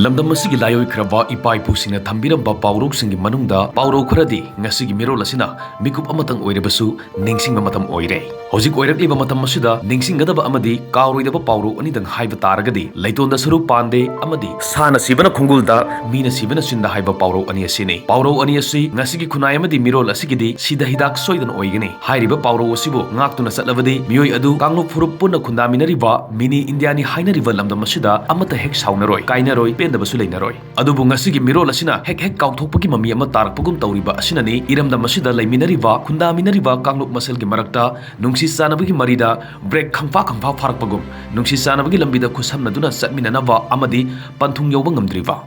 lamdam asigi layoi khraba ipai pusina thambiramba paurok singi manungda paurok khradi ngasigi mirol asina mikup amatang oirebasu ningsingba matam oire hojik oirakliba matam asida ningsinggadaba amadi kauroidaba paurok anidang haiba taragadi leitonda saru pande amadi sana sibana khungulda mina sibana sinda haiba paurok ani asini paurok ani asi ngasigi khunai amadi mirol asigidi sida hidak soidan oigani hairiba paurok asibu ngaktuna satlabadi mioi adu kanglo furup punna khundaminariba mini indiani hainariba lamdam asida amata hek saunaroi kainaroi pendabasu leinaroi adubu ngasigi mirol asina hek kauthokpagi mami ama tarakpagum tawriba asinani iramdam asida leiminariba khundaminariba kangluk maselgi marakta nungsi sanabagi marida break khangfa farakpagum nungsi sanabagi lambida khusamnaduna satminanaba amadi panthung yoba ngamdriba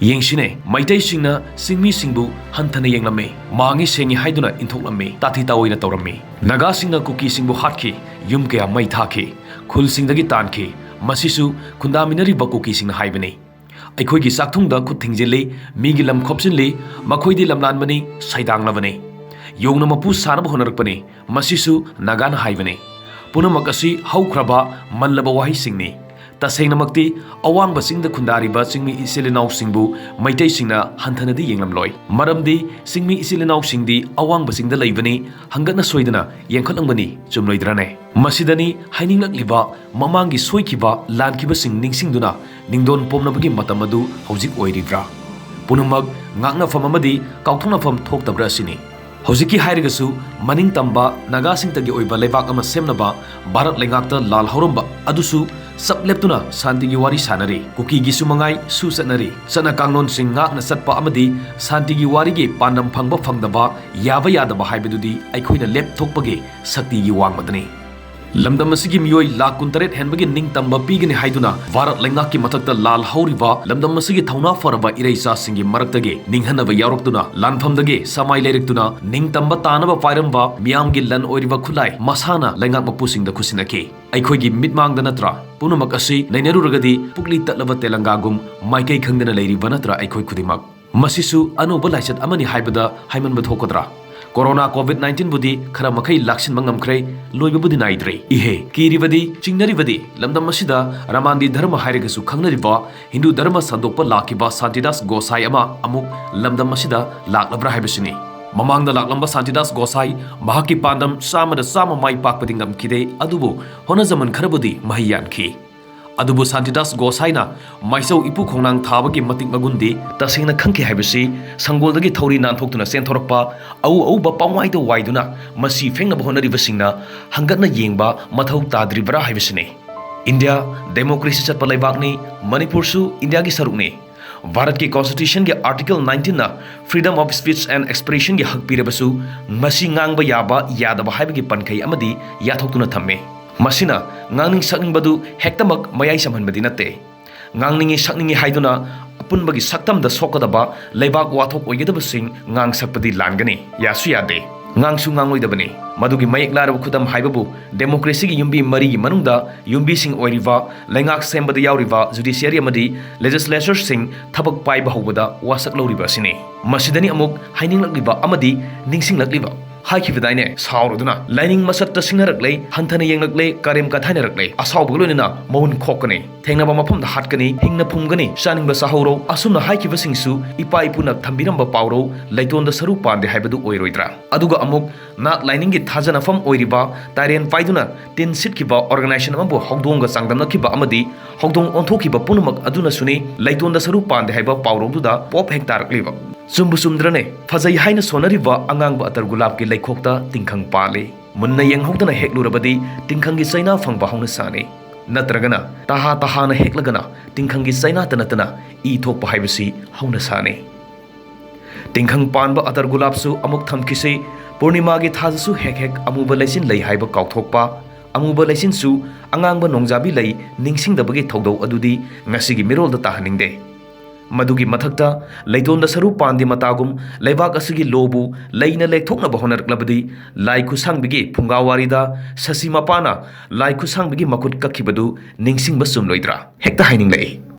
yengshine maitai singna singmi singbu hanthana yenglame mangi sengi haiduna inthoklame tathi taoina tawrami naga singna kuki singbu hatki yum kya mai thaki khul singdagi tanki masisu khundaminariba kuki singna haibani ꯑꯩꯈꯣꯏꯒꯤ ꯆꯥꯛꯊꯨꯡꯗ ꯈꯨꯠ ꯊꯤꯡꯖꯤꯜꯂꯤ ꯃꯤꯒꯤ ꯂꯝ ꯈꯣꯞꯆꯤꯜꯂꯤ ꯃꯈꯣꯏꯗꯤ ꯂꯝꯂꯥꯟꯕꯅꯤ ꯁꯩꯗꯥꯡꯂꯕꯅꯤ ꯌꯣꯡꯅ ꯃꯄꯨ ꯁꯥꯅꯕ ꯍꯣꯠꯅꯔꯛꯄꯅꯤ ꯃꯁꯤꯁꯨ ꯅꯥꯒꯥꯅ ꯍꯥꯏꯕꯅꯤ ꯄꯨꯝꯅꯃꯛ ꯑꯁꯤ ꯍꯧꯈ꯭ꯔꯕ ꯃꯜꯂꯕ ꯋꯥꯍꯩꯁꯤꯡꯅꯤ ꯇꯁꯦꯡꯅꯃꯛꯇꯤ ꯑꯋꯥꯡꯕ ꯆꯤꯡꯗ ꯈꯨꯟꯗꯥꯔꯤꯕ ꯆꯤꯡꯃꯤ ꯏꯆꯤꯜ ꯏꯅꯥꯎꯁꯤꯡꯕꯨ ꯃꯩꯇꯩꯁꯤꯡꯅ ꯍꯟꯊꯅꯗꯤ ꯌꯦꯡꯂꯝꯂꯣꯏ ꯃꯔꯝꯗꯤ ꯆꯤꯡꯃꯤ ꯏꯆꯤꯜ ꯏꯅꯥꯎꯁꯤꯡꯗꯤ ꯑꯋꯥꯡꯕ ꯆꯤꯡꯗ ꯂꯩꯕꯅꯤ ꯍꯪꯒꯠꯅ ꯁꯣꯏꯗꯅ ꯌꯦꯡꯈꯠꯂꯝꯒꯅꯤ ꯆꯨꯝꯂꯣꯏꯗ꯭ꯔꯅꯦ ꯃꯁꯤꯗꯅꯤ ꯍꯥꯏꯅꯤꯡꯂꯛꯂꯤꯕ ꯃꯃꯥꯡꯒꯤ ꯁꯣꯏꯈꯤꯕ ꯂꯥꯟꯈꯤꯕꯁꯤꯡ ꯅꯤꯡꯁꯤꯡꯗꯨꯅ ꯅꯤꯡꯗꯣꯟ ꯄꯣꯝꯅꯕꯒꯤ ꯃꯇꯝ ꯑꯗꯨ ꯍꯧꯖꯤꯛ ꯑꯣꯏꯔꯤꯕ꯭ꯔꯥ ꯄꯨꯝꯅꯃꯛ ꯉꯥꯛꯅꯐꯝ ꯑꯃꯗꯤ ꯀꯥꯎꯊꯣꯛꯅꯐꯝ ꯊꯣꯛꯇꯕ꯭ꯔꯥ ꯑꯁꯤꯅꯤ ꯍꯧꯖꯤꯛꯀꯤ ꯍꯥꯏꯔꯒꯁꯨ ꯃꯅꯤꯡ ꯇꯝꯕ ꯅꯥꯒꯥꯁꯤꯡꯇꯒꯤ ꯑꯣꯏꯕ ꯂꯩꯕꯥꯛ ꯑꯃ ꯁꯦꯝꯅꯕ ꯚꯥꯔꯠ ꯂꯩꯉꯥꯛꯇ ꯂꯥꯜ ꯍꯧꯔꯝꯕ ꯑꯗꯨꯁꯨ ꯆꯞ ꯂꯦꯞꯇꯨꯅ ꯁꯥꯟꯇꯤꯒꯤ ꯋꯥꯔꯤ ꯁꯥꯟꯅꯔꯤ ꯀꯨꯀꯤꯒꯤꯁꯨ ꯃꯉꯥꯏ ꯁꯨ ꯆꯠꯅꯔꯤ ꯆꯠꯅ ꯀꯥꯡꯂꯣꯟꯁꯤꯡ ꯉꯥꯛꯅ ꯆꯠꯄ ꯑꯃꯗꯤ ꯁꯥꯟꯇꯤꯒꯤ ꯋꯥꯔꯤꯒꯤ ꯄꯥꯟꯗꯝ ꯐꯪꯕ ꯐꯪꯗꯕ ꯌꯥꯕ ꯌꯥꯗꯕ ꯍꯥꯏꯕꯗꯨꯗꯤ ꯑꯩꯈꯣꯏꯅ ꯂꯦꯞꯊꯣꯛꯄꯒꯤ ꯁꯛꯇꯤꯒꯤ ꯋꯥꯡꯃꯗꯅꯤ ꯂꯝꯗꯝ ꯑꯁꯤꯒꯤ ꯃꯤꯑꯣꯏ ꯂꯥꯈ 18 ꯍꯦꯟꯕꯒꯤ ꯅꯤꯡꯇꯝꯕ ꯄꯤꯒꯅꯤ ꯍꯥꯏꯗꯨꯅ ꯚꯥꯔꯠ ꯂꯩꯉꯥꯛꯀꯤ ꯃꯊꯛꯇ ꯂꯥꯜ ꯍꯧꯔꯤꯕ ꯂꯝꯗꯝ ꯑꯁꯤꯒꯤ ꯊꯧꯅꯥ ꯐꯔꯕ ꯏꯔꯩꯆꯥꯁꯤꯡꯒꯤ ꯃꯔꯛꯇꯒꯤ ꯅꯤꯡꯍꯟꯅꯕ ꯌꯥꯎꯔꯛꯇꯨꯅ ꯂꯥꯟꯐꯝꯗꯒꯤ ꯁꯃꯥꯏ ꯂꯩꯔꯛꯇꯨꯅ ꯅꯤꯡꯇꯝꯕ ꯇꯥꯅꯕ ꯄꯥꯏꯔꯝꯕ ꯃꯤꯌꯥꯝꯒꯤ ꯂꯟ ꯑꯣꯏꯔꯤꯕ ꯈꯨꯠꯂꯥꯏ ꯃꯁꯥꯅ ꯂꯩꯉꯥꯛ ꯃꯄꯨꯁꯤꯡꯗ ꯈꯨꯠꯁꯤꯟꯅꯈꯤ ꯑꯩꯈꯣꯏꯒꯤ ꯃꯤꯠꯃꯥꯡꯗ ꯅꯠꯇ꯭ꯔꯥ ꯄꯨꯝꯅꯃꯛ ꯑꯁꯤ ꯅꯩꯅꯔꯨꯔꯒꯗꯤ ꯄꯨꯛꯂꯤ ꯇꯠꯂꯕ ꯇꯦꯂꯪꯒꯥꯒꯨꯝ ꯃꯥꯏꯀꯩ ꯈꯪꯗꯅ ꯂꯩꯔꯤꯕ ꯅꯠꯇ꯭ꯔꯥ ꯑꯩꯈꯣꯏ ꯈꯨꯗꯤꯡꯃꯛ ꯃꯁꯤꯁꯨ ꯑꯅꯧꯕ ꯂꯥꯏꯆꯠ ꯑꯃꯅꯤ ꯍꯥꯏꯕꯗ ꯍꯥꯏꯃꯟꯕ ꯊꯣꯛꯀꯗ꯭ꯔꯥ कोरोना कोविड-19 बुदी खरा मखै लाक्सिन मंगमख्रै लोइबबुदी नाइद्रै इहे कीरिबदी चिंगनरिबदी लमदम मसिदा रामांदी धर्म हाइरगसु खंगनरिबा हिंदू धर्म संदोकपा लाखिबा शांतिदास गोसाई अमा अमुक लमदम मसिदा लाक्लब्रा हाइबसिनी ममांगदा लाक्लंबा शांतिदास गोसाई महाकी पांदम सामदा साम माइ पाकपदि ngमखिदे अदुबो होनजमन खरबुदी महियानखि अदुबु शांतिदास गोसाईना माइसौ इपु खोंनांग थाबगी मतिक मगुंदी तसेंगना खंखि हाइबसि संगोलदगी थौरी नानथोक्तुना सेंथोरकपा औ पावाइदो वाइदुना मसी फेंगनब होनरिबसिंगना हंगतना येंगबा मथौ ताद्रिबरा हाइबसिने इंडिया डेमोक्रेसी चटपा लैबाकनी मणिपुरसु इंडिया की सरुकने भारत की कॉन्स्टिट्यूशन के आर्टिकल 19 ना freedom of speech and expression की हक पीरबसु मसी ngang याबा यादबा हाइबगी पनखै अमदी याथोक्तुना थम्मे मसिना nganning sakningbadu hektamak mayai samhanbadi natte ngangningi sakningi haiduna apunbagi saktamda sokadaba leibak wathok oigedaba sing ngang sakpadi langani yasu yade ngangsu ngangoidabani madugi mayek larab khudam haibabu democracy gi yumbi mari gi manungda yumbi sing oiriva lengak sembada yauriva judiciary amadi legislature sing thabak paiba hobada wasak loriba sine masidani amuk haining lakliba amadi ningsing lakliba हाइखिबदाइने साउरदुना लाइनिंग मसत सिंगरकले हंथने येंगलकले करेम कथाइनरकले असाउबगलोनिना मौन खोकने थेंगनाबा मफमदा हाटकनी हिंगना फुमगनी सानिंगबा साहौरो असुमना हाइखिबसिंगसु इपा इपुना थंबिरंबा पाउरो लैतोंदा सरु पांदे हाइबदु ओइरोइद्रा अदुगा अमुक नाक लाइनिंग गी थाजनाफम ओइरिबा तारेन पाइदुना तिन सिटखिबा ऑर्गेनाइजेशन अमबु हौदोंगा चांगदमनखिबा अमदी हौदों ओंथोखिबा पुनुमक अदुना सुनी लैतोंदा सरु पांदे हाइबा पाउरोदुदा पोप हेक्टारकलिबा चुम्बु चुमद्रने फजै हाइना सोनरिबा अंगांगबा अतर गुलाब की लैखोक्ता तिंखंग पाले मुन्ना येंगहौदना हेक्लुरबदी तिंखंगी चैना फंगबा हौना साने नत्रगना ताहा ताहाना हेक्लगना तिंखंगी चैना तनतना ई थोकपा हाइबसी हौना साने तिंखंग पानबा अतर गुलाबसु अमुक थमखिसे पूर्णिमागी थाजसु हेक हेक अमुबा लैसिन लै हाइबा काउथोकपा अमुबा लैसिनसु अंगांगबा नोंजाबी लै निंगसिंगदबगी थौदौ अदुदी ngasiगी मिरोलदा ताहनिंगदे मदुगी मथक्ता लैतोंदा सरु पांदे मतागुम लेबाक असगी लोबु लैना लेक्थोकनबा होनरक्लबदी लाई खुसांगबिगी फुंगावारीदा ससी मपाना लाई खुसांगबिगी मकुट कखिबदु निंगसिंगबा सुमलोइद्रा हेक्ता हाइनिंग लै